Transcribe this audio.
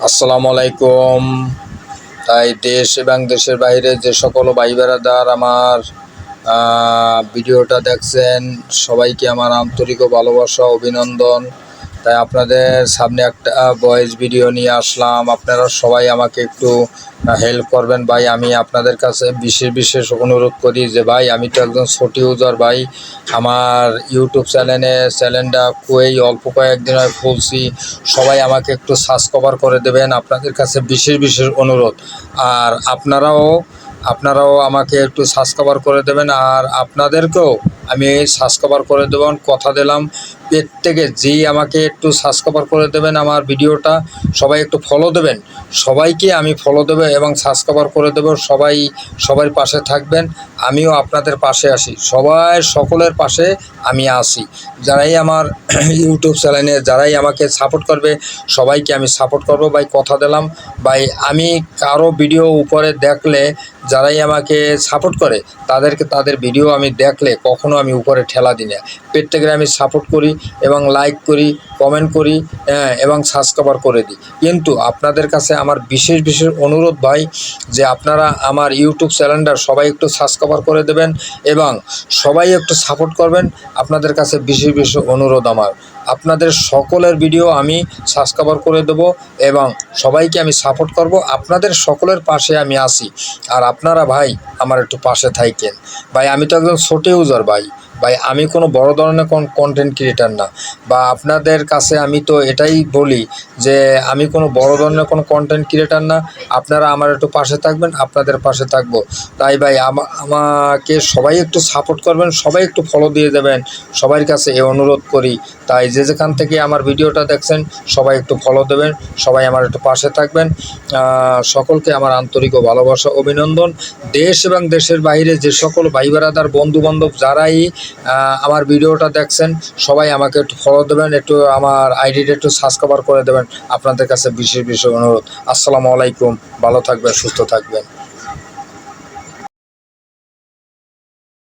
আসসালামু আলাইকুম। তাই দেশ এবং দেশের বাইরে যে সকল ভাই বেড়াদার আমার ভিডিওটা দেখছেন, সবাইকে আমার আন্তরিক ও ভালোবাসা অভিনন্দন। তাই আপনাদের সামনে একটা ভয়েস ভিডিও নিয়ে আসলাম। আপনারা সবাই আমাকে একটু হেল্প করবেন ভাই। আমি আপনাদের কাছে বিশেষ অনুরোধ করি যে ভাই, আমি তো একজন ছোট ইউজার ভাই। আমার ইউটিউব চ্যানেলটা অল্প কয়েকদিন হয় খুলছি। সবাই আমাকে একটু সাবস্ক্রাইব করে দেবেন, আপনাদের কাছে বিশেষ অনুরোধ। আর আপনারাও আমাকে একটু সাবস্ক্রাইব করে দেবেন, আর আপনাদেরকেও আমি সাবস্ক্রাইব করে দেবেন, কথা দিলাম। প্রত্যেকে যেই আমাকে একটু সাবস্ক্রাইব করে দেবেন, আমার ভিডিওটা সবাই একটু ফলো দেবেন। সবাইকে আমি ফলো দেবো এবং সাবস্ক্রাইব করে দেবো। সবার পাশে থাকবেন, আমিও আপনাদের পাশে আসি। সকলের পাশে আমি আসি। যারাই আমার ইউটিউব চ্যানেলে যারাই আমাকে সাপোর্ট করবে, সবাইকে আমি সাপোর্ট করব ভাই, কথা দিলাম ভাই। আমি কারো ভিডিও উপরে দেখলে, যারাই আমাকে সাপোর্ট করে তাদের ভিডিও আমি দেখলে কখনো আমি উপরে ঠেলা দিই না। প্রত্যেকের আমি সাপোর্ট করি এবং লাইক করি, কমেন্ট করি, এবং সাবস্ক্রাইব করে দিই। কিন্তু আপনাদের কাছে আমার বিশেষ অনুরোধ ভাই, যে আপনারা আমার ইউটিউব চ্যানেলটা সবাই একটু সাবস্ক্রাইব করে দেবেন এবং সবাই একটু সাপোর্ট করবেন। আপনাদের কাছে বিশেষ অনুরোধ আমার। আপনাদের সকলের ভিডিও আমি সাবস্ক্রাইব করে দেবো এবং সবাইকে আমি সাপোর্ট করব। আপনাদের সকলের পাশে আমি আসি। আর আপনারা ভাই আমার একটু পাশে থাকেন ভাই। আমি তো একজন ছোট ইউজার ভাই। আমি কোনো বড় ধরনের কন্টেন্ট ক্রিয়েটার না। বা আপনাদের কাছে আমি তো এটাই বলি যে আমি কোনো বড় ধরনের কোনো কন্টেন্ট ক্রিয়েটার না। আপনারা আমার একটু পাশে থাকবেন, আপনাদের পাশে থাকবো। তাই ভাই আমাকে সবাই একটু সাপোর্ট করবেন, সবাই একটু ফলো দিয়ে দেবেন, সবার কাছে এই অনুরোধ করি। তাই যেখান থেকে আমার ভিডিওটা দেখছেন, সবাই একটু ফলো দেবেন, সবাই আমার একটু পাশে থাকবেন। সকলকে আমার আন্তরিক ও ভালোবাসা অভিনন্দন। দেশ এবং দেশের বাইরে যে সকল ভাই বেড়াদার বন্ধুবান্ধব যারাই আমার ভিডিওটা দেখছেন, সবাই আমাকে একটু ফলো দেবেন, একটু আমার আইডিটা একটু সাবস্ক্রাইব করে দেবেন। আপনাদের কাছে বিশেষ অনুরোধ। আসসালামু আলাইকুম। ভালো থাকবেন, সুস্থ থাকবেন।